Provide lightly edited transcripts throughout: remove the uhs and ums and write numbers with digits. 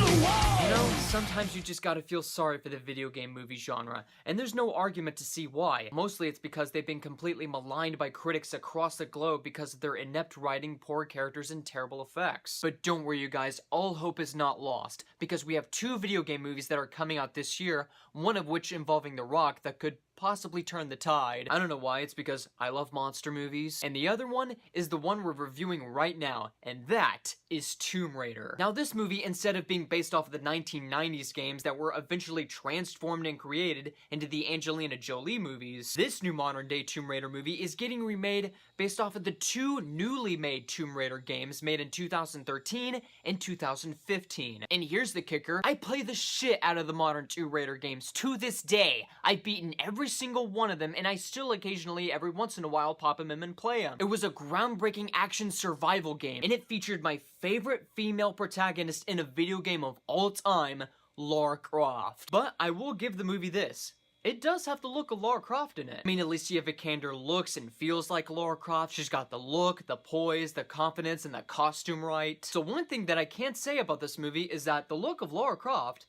You know, sometimes you just gotta feel sorry for the video game movie genre, and there's no argument to see why. Mostly it's because they've been completely maligned by critics across the globe because of their inept writing, poor characters, and terrible effects. But don't worry you guys, all hope is not lost, because we have two video game movies that are coming out this year, one of which involving The Rock that could possibly turn the tide. I don't know why, it's because I love monster movies. And the other one is the one we're reviewing right now, and that is Tomb Raider. Now this movie, instead of being based off of the 1990s games that were eventually transformed and created into the Angelina Jolie movies, this new modern day Tomb Raider movie is getting remade based off of the two newly made Tomb Raider games made in 2013 and 2015. And here's the kicker, I play the shit out of the modern Tomb Raider games to this day. I've beaten every single one of them, and I still occasionally, every once in a while, pop them in and play them. It was a groundbreaking action survival game, and it featured my favorite female protagonist in a video game of all time, Lara Croft. But I will give the movie this. It does have the look of Lara Croft in it. I mean, Alicia Vikander looks and feels like Lara Croft. She's got the look, the poise, the confidence, and the costume right. So one thing that I can't say about this movie is that the look of Lara Croft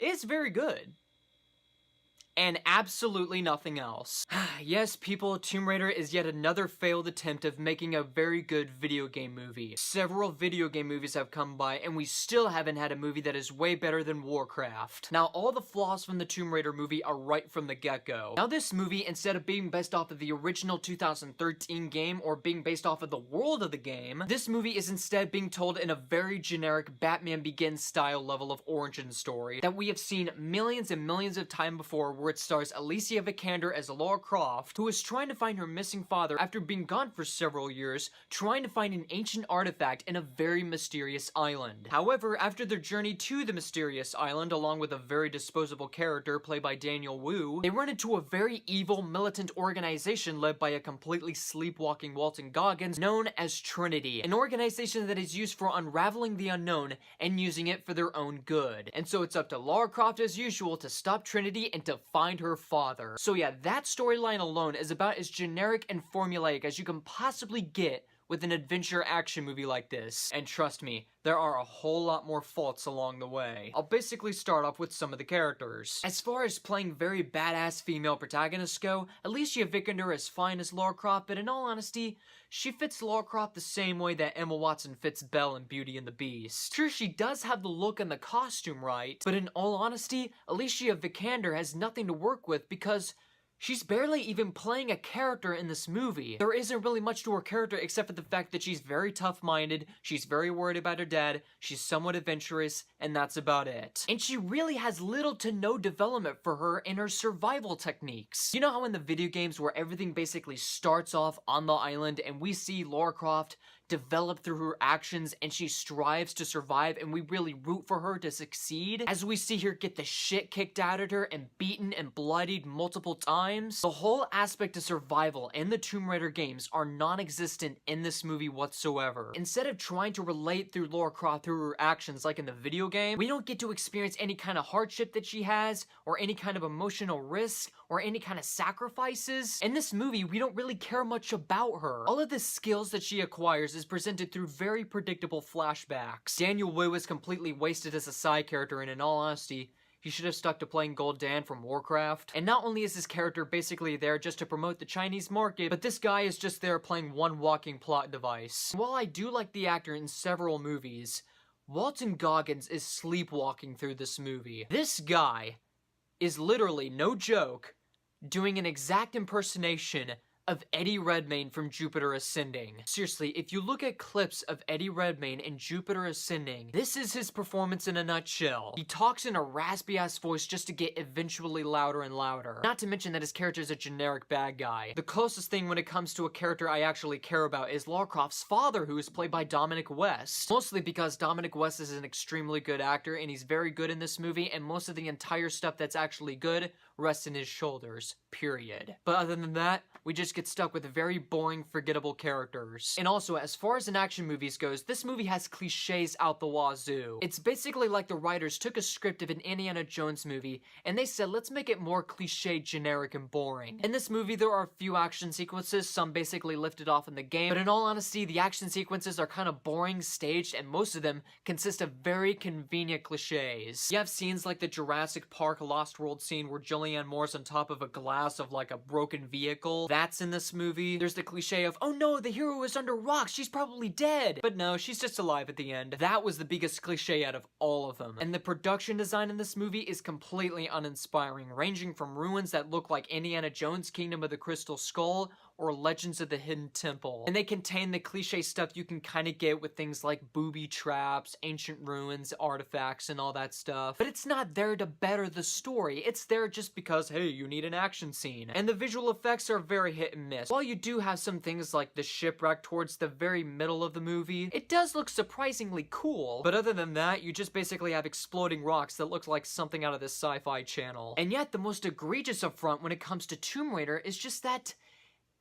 is very good. And absolutely nothing else. Yes, people, Tomb Raider is yet another failed attempt of making a very good video game movie. Several video game movies have come by, and we still haven't had a movie that is way better than Warcraft. Now, all the flaws from the Tomb Raider movie are right from the get-go. Now, this movie, instead of being based off of the original 2013 game, or being based off of the world of the game, this movie is instead being told in a very generic Batman Begins style level of origin story that we have seen millions and millions of times before, where it stars Alicia Vikander as Lara Croft, who is trying to find her missing father after being gone for several years, trying to find an ancient artifact in a very mysterious island. However, after their journey to the mysterious island, along with a very disposable character played by Daniel Wu, they run into a very evil militant organization led by a completely sleepwalking Walton Goggins known as Trinity, an organization that is used for unraveling the unknown and using it for their own good. And so it's up to Lara Croft as usual to stop Trinity and to find her father. So yeah, that storyline alone is about as generic and formulaic as you can possibly get with an adventure action movie like this. And trust me, there are a whole lot more faults along the way. I'll basically start off with some of the characters. As far as playing very badass female protagonists go, Alicia Vikander is fine as Lara Croft, but in all honesty, she fits Lara Croft the same way that Emma Watson fits Belle in Beauty and the Beast. Sure, she does have the look and the costume right, but in all honesty, Alicia Vikander has nothing to work with because she's barely even playing a character in this movie. There isn't really much to her character except for the fact that she's very tough-minded, she's very worried about her dad, she's somewhat adventurous, and that's about it. And she really has little to no development for her in her survival techniques. You know how in the video games where everything basically starts off on the island and we see Lara Croft develop through her actions and she strives to survive and we really root for her to succeed, as we see her get the shit kicked out of her and beaten and bloodied multiple times? The whole aspect of survival in the Tomb Raider games are non-existent in this movie whatsoever. Instead of trying to relate through Lara Croft through her actions like in the video game, we don't get to experience any kind of hardship that she has, or any kind of emotional risk, or any kind of sacrifices. In this movie, we don't really care much about her. All of the skills that she acquires is presented through very predictable flashbacks. Daniel Wu is completely wasted as a side character, and in all honesty, he should have stuck to playing Gul'dan from Warcraft. And not only is this character basically there just to promote the Chinese market, but this guy is just there playing one walking plot device. While I do like the actor in several movies, Walton Goggins is sleepwalking through this movie. This guy is literally, no joke, doing an exact impersonation of Eddie Redmayne from Jupiter Ascending. Seriously, if you look at clips of Eddie Redmayne in Jupiter Ascending, this is his performance in a nutshell. He talks in a raspy-ass voice just to get eventually louder and louder. Not to mention that his character is a generic bad guy. The closest thing when it comes to a character I actually care about is Lara Croft's father, who is played by Dominic West. Mostly because Dominic West is an extremely good actor, and he's very good in this movie, and most of the entire stuff that's actually good rests in his shoulders, period. But other than that, we just just get stuck with very boring, forgettable characters. And also, as far as an action movies goes, this movie has cliches out the wazoo. It's basically like the writers took a script of an Indiana Jones movie, and they said, let's make it more cliche, generic, and boring. In this movie, there are a few action sequences, some basically lifted off in the game, but in all honesty, the action sequences are kind of boring, staged, and most of them consist of very convenient cliches. You have scenes like the Jurassic Park Lost World scene where Julianne Moore's on top of a glass of like a broken vehicle. That's in this movie. There's the cliche of, oh no, the hero is under rocks, she's probably dead. But no, she's just alive at the end. That was the biggest cliche out of all of them. And the production design in this movie is completely uninspiring, ranging from ruins that look like Indiana Jones' Kingdom of the Crystal Skull or Legends of the Hidden Temple. And they contain the cliche stuff you can kind of get with things like booby traps, ancient ruins, artifacts, and all that stuff. But it's not there to better the story. It's there just because, hey, you need an action scene. And the visual effects are very hit and miss. While you do have some things like the shipwreck towards the very middle of the movie, it does look surprisingly cool. But other than that, you just basically have exploding rocks that look like something out of this Sci-Fi Channel. And yet, the most egregious affront when it comes to Tomb Raider is just that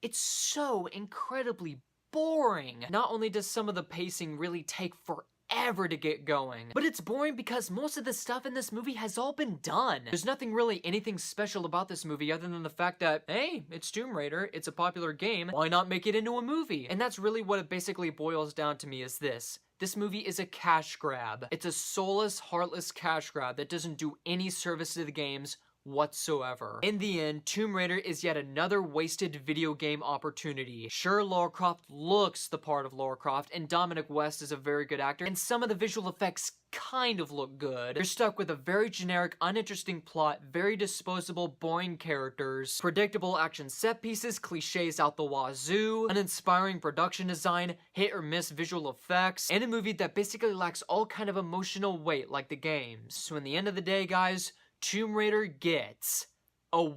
it's so incredibly boring. Not only does some of the pacing really take forever to get going, but it's boring because most of the stuff in this movie has all been done. There's nothing really anything special about this movie other than the fact that, hey, it's Tomb Raider, it's a popular game, why not make it into a movie? And that's really what it basically boils down to me is this. This movie is a cash grab. It's a soulless, heartless cash grab that doesn't do any service to the games whatsoever. In the end, Tomb Raider is yet another wasted video game opportunity. Sure, Lara Croft looks the part of Lara Croft, and Dominic West is a very good actor, and some of the visual effects kind of look good. You're stuck with a very generic, uninteresting plot, very disposable, boring characters, predictable action set pieces, cliches out the wazoo, uninspiring production design, hit or miss visual effects, and a movie that basically lacks all kind of emotional weight like the games. So in the end of the day, guys, Tomb Raider gets a 1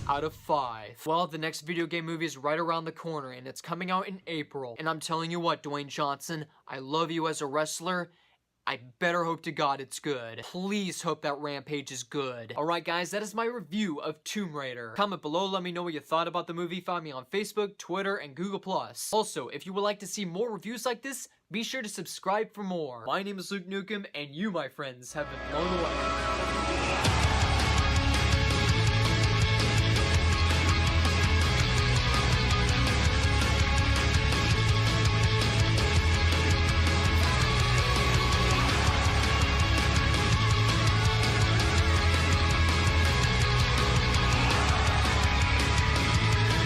out of 5. Well, the next video game movie is right around the corner, and it's coming out in April. And I'm telling you what, Dwayne Johnson, I love you as a wrestler. I better hope to God it's good. Please hope that Rampage is good. Alright guys, that is my review of Tomb Raider. Comment below, let me know what you thought about the movie. Find me on Facebook, Twitter, and Google+. Also, if you would like to see more reviews like this, be sure to subscribe for more. My name is Luke Nukem, and you, my friends, have been blown away.